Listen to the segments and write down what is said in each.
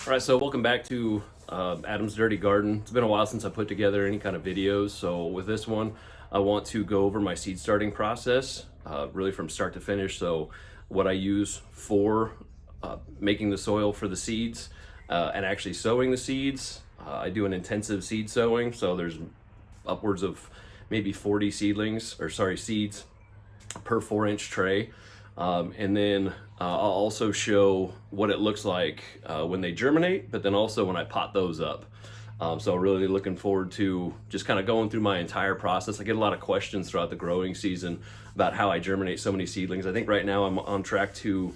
All right, so welcome back to Adam's Dirty Garden. It's been a while since I put together any kind of videos, so with this one, I want to go over my seed starting process, really from start to finish. So what I use for making the soil for the seeds and actually sowing the seeds. I do an intensive seed sowing, so there's upwards of maybe 40 seeds per 4-inch tray. And then I'll also show what it looks like when they germinate, but then also when I pot those up. So really looking forward to just kind of going through my entire process. I get a lot of questions throughout the growing season about how I germinate so many seedlings. I think right now I'm on track to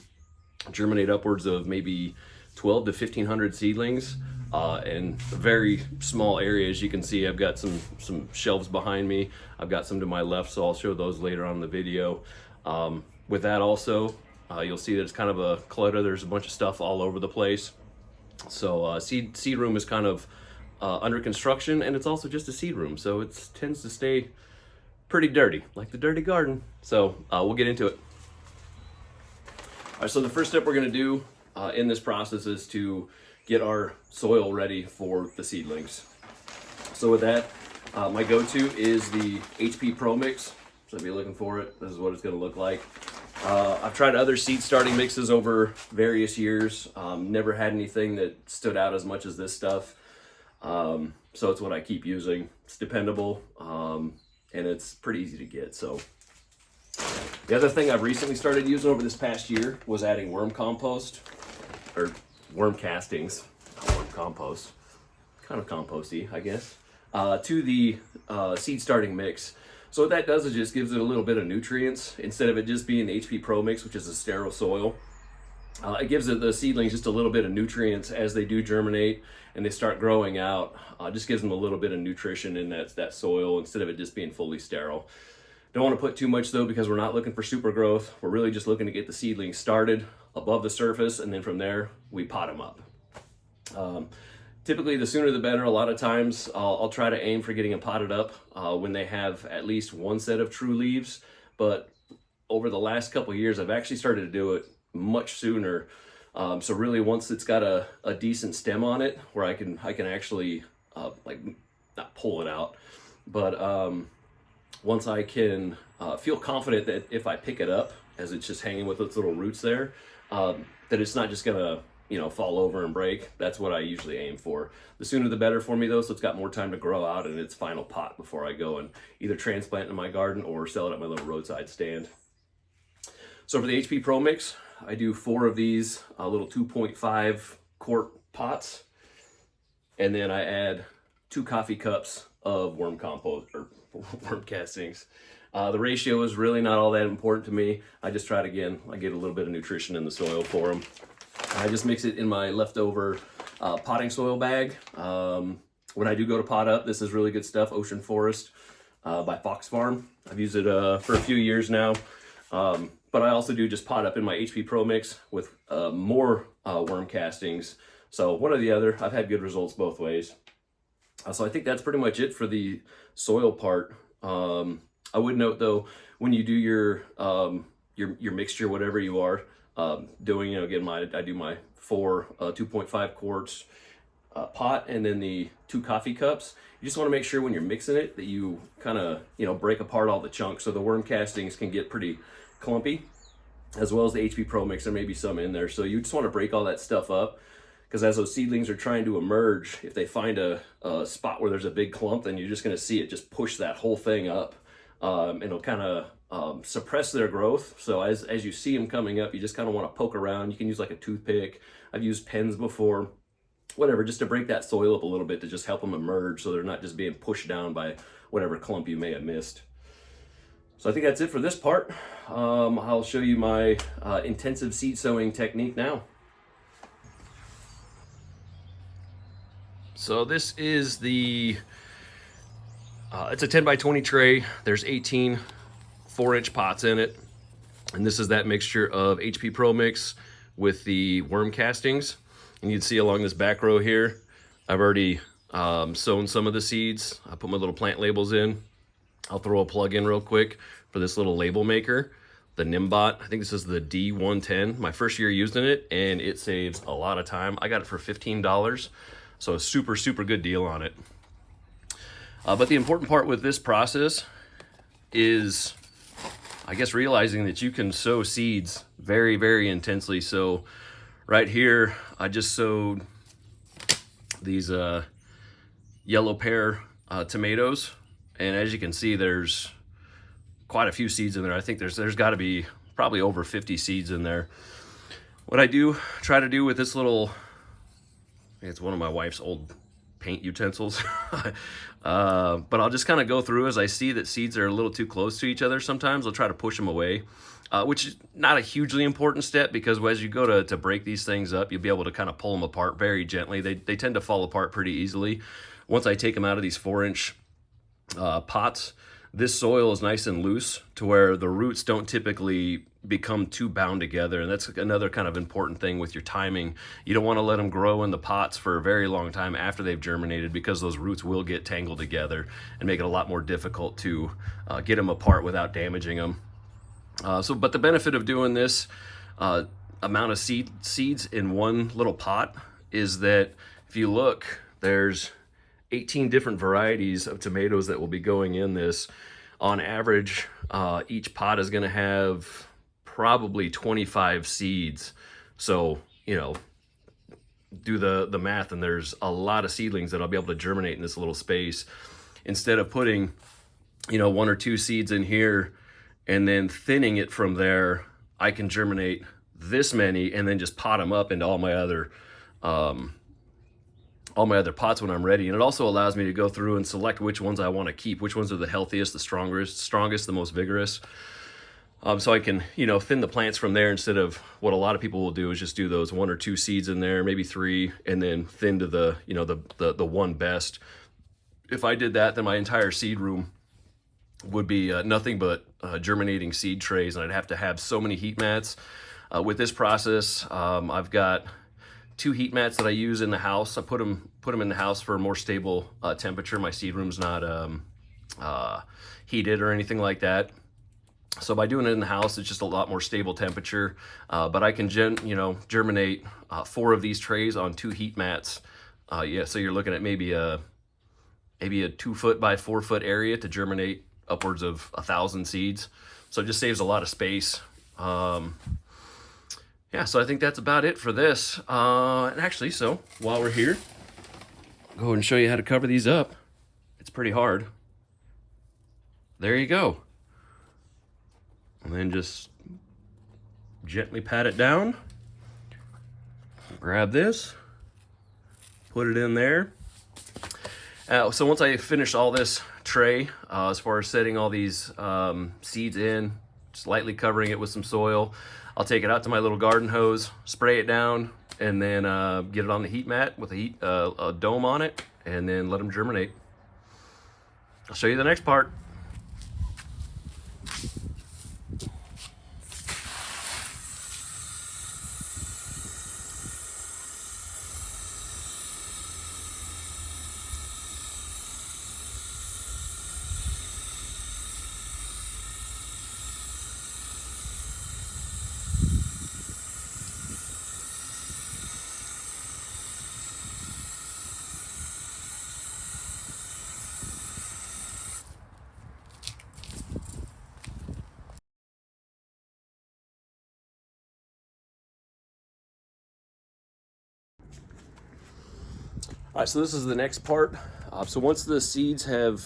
germinate upwards of maybe 12 to 1500 seedlings in very small areas. You can see I've got some shelves behind me. I've got some to my left, so I'll show those later on in the video. With that also, you'll see that it's kind of a clutter. There's a bunch of stuff all over the place. So seed room is kind of under construction, and it's also just a seed room, so it tends to stay pretty dirty, like the dirty garden. So we'll get into it. All right, so the first step we're going to do in this process is to get our soil ready for the seedlings. So with that, my go-to is the HP Pro Mix. So if you're looking for it, this is what it's going to look like. I've tried other seed starting mixes over various years. Never had anything that stood out as much as this stuff. So it's what I keep using. It's dependable, and it's pretty easy to get. So the other thing I've recently started using over this past year was adding worm compost, or worm castings, not worm compost, kind of composty, I guess, to the seed starting mix. So what that does is just gives it a little bit of nutrients instead of it just being the HP Pro Mix, which is a sterile soil. It gives the seedlings just a little bit of nutrients as they do germinate and they start growing out. Just gives them a little bit of nutrition in that soil instead of it just being fully sterile. Don't want to put too much though, because we're not looking for super growth. We're really just looking to get the seedlings started above the surface, and then from there we pot them up. Typically, the sooner the better. A lot of times I'll try to aim for getting them potted up when they have at least one set of true leaves. But over the last couple of years, I've actually started to do it much sooner. So really, once it's got a decent stem on it, where I can actually like not pull it out, but once I can feel confident that if I pick it up as it's just hanging with its little roots there, that it's not just gonna fall over and break. That's what I usually aim for. The sooner the better for me though, so it's got more time to grow out in its final pot before I go and either transplant it in my garden or sell it at my little roadside stand. So for the HP Pro Mix, I do 4 of these little 2.5 quart pots, and then I add 2 coffee cups of worm compost or worm castings. The ratio is really not all that important to me. I just try to, again, I get a little bit of nutrition in the soil for them. I just mix it in my leftover potting soil bag. When I do go to pot up, this is really good stuff, Ocean Forest by Fox Farm. I've used it for a few years now. But I also do just pot up in my HP Pro Mix with more worm castings. So one or the other, I've had good results both ways. So I think that's pretty much it for the soil part. I would note though, when you do your mixture, whatever you are doing, again, I do my 4 2.5 quarts pot, and then the 2 coffee cups. You just want to make sure when you're mixing it that you kind of break apart all the chunks, so the worm castings can get pretty clumpy, as well as the HP Pro Mix. There may be some in there, so you just want to break all that stuff up, because as those seedlings are trying to emerge, if they find a spot where there's a big clump, then you're just going to see it just push that whole thing up, and it'll kind of suppress their growth. So as you see them coming up, you just kind of want to poke around. You can use like a toothpick. I've used pens before, whatever, just to break that soil up a little bit to just help them emerge, so they're not just being pushed down by whatever clump you may have missed. So I think that's it for this part. I'll show you my intensive seed sowing technique now. So this is it's a 10 by 20 tray. There's 18 4-inch pots in it. And this is that mixture of HP Pro Mix with the worm castings. And you can see along this back row here, I've already sown some of the seeds. I put my little plant labels in. I'll throw a plug in real quick for this little label maker. the Nimbot. I think this is the D110. My first year using it, and it saves a lot of time. I got it for $15, so a super, super good deal on it. But the important part with this process is, I guess, realizing that you can sow seeds very, very intensely. So right here, I just sowed these yellow pear tomatoes, and as you can see, there's quite a few seeds in there. I think there's got to be probably over 50 seeds in there. What I try to do with this little, it's one of my wife's old paint utensils, but I'll just kind of go through as I see that seeds are a little too close to each other. Sometimes I'll try to push them away, which is not a hugely important step, because as you go to break these things up, you'll be able to kind of pull them apart very gently. They tend to fall apart pretty easily once I take them out of these 4-inch pots. This soil is nice and loose to where the roots don't typically become too bound together, and that's another kind of important thing with your timing. You don't want to let them grow in the pots for a very long time after they've germinated, because those roots will get tangled together and make it a lot more difficult to get them apart without damaging them. But the benefit of doing this amount of seeds in one little pot is that if you look, there's 18 different varieties of tomatoes that will be going in this. On average, each pot is going to have probably 25 seeds. So, do the math, and there's a lot of seedlings that I'll be able to germinate in this little space. Instead of putting, 1 or 2 seeds in here and then thinning it from there, I can germinate this many and then just pot them up into all my other pots when I'm ready. And it also allows me to go through and select which ones I want to keep, which ones are the healthiest, the strongest, the most vigorous. So I can, thin the plants from there, instead of what a lot of people will do is just do those 1 or 2 seeds in there, maybe 3, and then thin to the, the one best. If I did that, then my entire seed room would be nothing but germinating seed trays, and I'd have to have so many heat mats. With this process, I've got 2 heat mats that I use in the house. I put them in the house for a more stable temperature. My seed room's not heated or anything like that. So by doing it in the house, it's just a lot more stable temperature. But I can germinate 4 of these trays on 2 heat mats. So you're looking at maybe a 2 foot by 4 foot area to germinate upwards of 1,000 seeds. So it just saves a lot of space. Yeah, so I think that's about it for this. And actually, so while we're here, I'll go ahead and show you how to cover these up. It's pretty hard. There you go. And then just gently pat it down. Grab this, put it in there. So once I finish all this tray, as far as setting all these seeds in, just lightly covering it with some soil, I'll take it out to my little garden hose, spray it down, and then get it on the heat mat with a dome on it, and then let them germinate. I'll show you the next part. All right, so this is the next part. So once the seeds have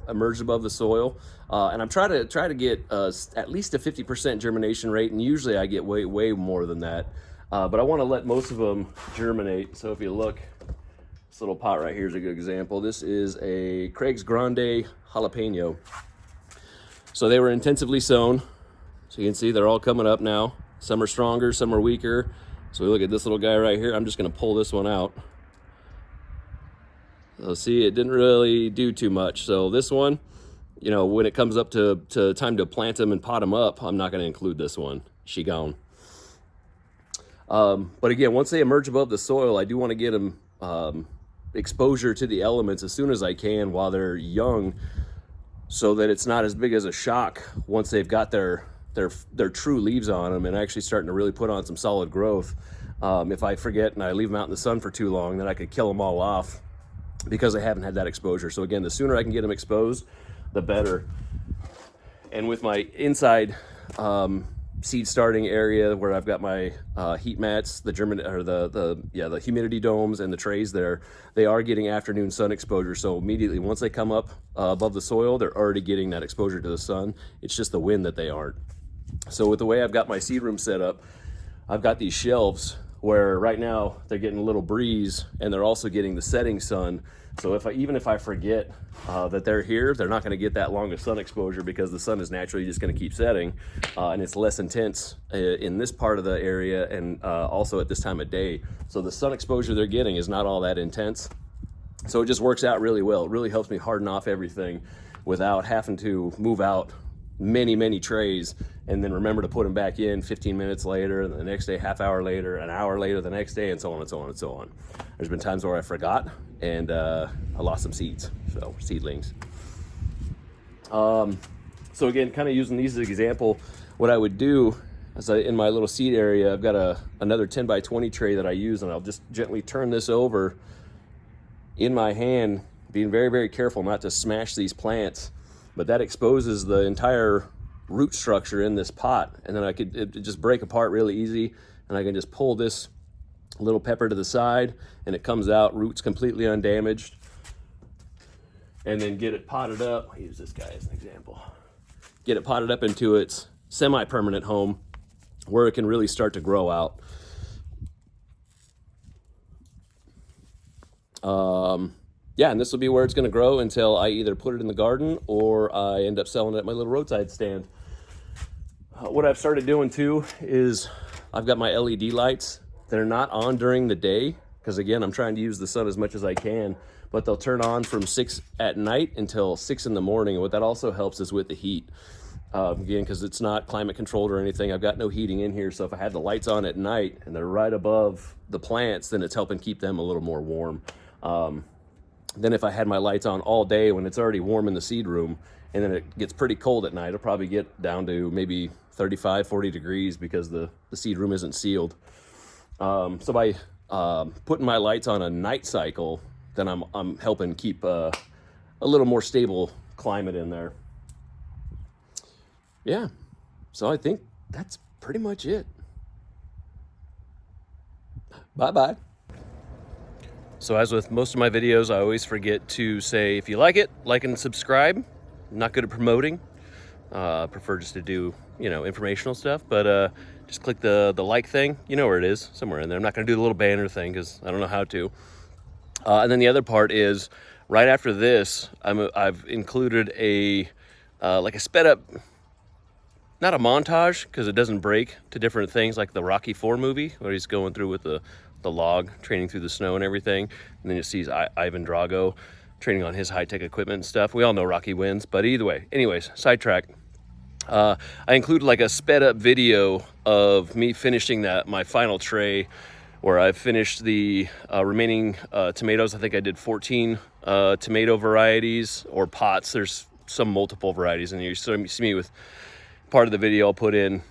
emerged above the soil, and I'm trying to get at least a 50% germination rate, and usually I get way more than that. But I want to let most of them germinate. So if you look, this little pot right here is a good example. This is a Craig's Grande jalapeno. So they were intensively sown. So you can see they're all coming up now. Some are stronger, some are weaker. So we look at this little guy right here. I'm just going to pull this one out. So see, it didn't really do too much. So this one, when it comes up to time to plant them and pot them up, I'm not going to include this one. She gone. But again, once they emerge above the soil, I do want to get them exposure to the elements as soon as I can while they're young, so that it's not as big as a shock once they've got their their true leaves on them and actually starting to really put on some solid growth. If I forget and I leave them out in the sun for too long, then I could kill them all off because I haven't had that exposure. So again, the sooner I can get them exposed, the better. And with my inside seed starting area where I've got my heat mats, the the humidity domes and the trays there, they are getting afternoon sun exposure. So immediately once they come up above the soil, they're already getting that exposure to the sun. It's just the wind that they aren't. So with the way I've got my seed room set up, I've got these shelves where right now they're getting a little breeze and they're also getting the setting sun. So even if I forget that they're here, they're not going to get that long of sun exposure because the sun is naturally just going to keep setting, and it's less intense in this part of the area and also at this time of day. So the sun exposure they're getting is not all that intense. So it just works out really well. It really helps me harden off everything without having to move out many trays and then remember to put them back in 15 minutes later, and the next day half hour later, an hour later the next day, and so on and so on and so on. There's been times where I forgot and I lost some seeds, so seedlings. So again, kind of using these as an example, what I would do is in my little seed area, I've got another 10 by 20 tray that I use, and I'll just gently turn this over in my hand, being very careful not to smash these plants. But that exposes the entire root structure in this pot, and then it just break apart really easy, and I can just pull this little pepper to the side and it comes out, roots completely undamaged, and then get it potted up. I'll use this guy as an example. Get it potted up into its semi-permanent home where it can really start to grow out. Yeah, and this will be where it's going to grow until I either put it in the garden or I end up selling it at my little roadside stand. What I've started doing too is I've got my LED lights that are not on during the day because, again, I'm trying to use the sun as much as I can, but they'll turn on from 6 at night until 6 in the morning. And what that also helps is with the heat. Again, because it's not climate controlled or anything, I've got no heating in here. So if I had the lights on at night and they're right above the plants, then it's helping keep them a little more warm. Then if I had my lights on all day when it's already warm in the seed room, and then it gets pretty cold at night, it'll probably get down to maybe 35, 40 degrees because the seed room isn't sealed. So by putting my lights on a night cycle, then I'm helping keep a little more stable climate in there. Yeah, so I think that's pretty much it. Bye-bye. So as with most of my videos, I always forget to say, if you like it, like and subscribe. I'm not good at promoting. I prefer just to do, informational stuff, but just click the like thing. You know where it is, somewhere in there. I'm not going to do the little banner thing because I don't know how to. And then the other part is, right after this, I've included like a sped up, not a montage because it doesn't break, to different things like the Rocky IV movie where he's going through with the log, training through the snow and everything. And then you see Ivan Drago training on his high-tech equipment and stuff. We all know Rocky wins, but either way. Anyways, sidetrack. I included like a sped up video of me finishing my final tray where I finished the remaining tomatoes. I think I did 14 tomato varieties or pots. There's some multiple varieties in here. So you see me with part of the video, I'll put in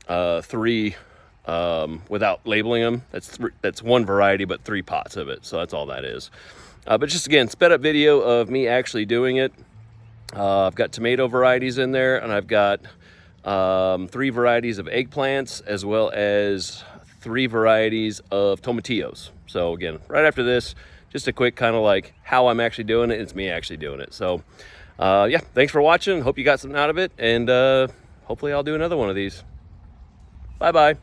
3 without labeling them. That's one variety, but 3 pots of it. So that's all that is. But just again, sped up video of me actually doing it. I've got tomato varieties in there, and I've got 3 varieties of eggplants, as well as 3 varieties of tomatillos. So again, right after this, just a quick kind of like how I'm actually doing it. It's me actually doing it. So yeah, thanks for watching. Hope you got something out of it, and hopefully I'll do another one of these. Bye-bye.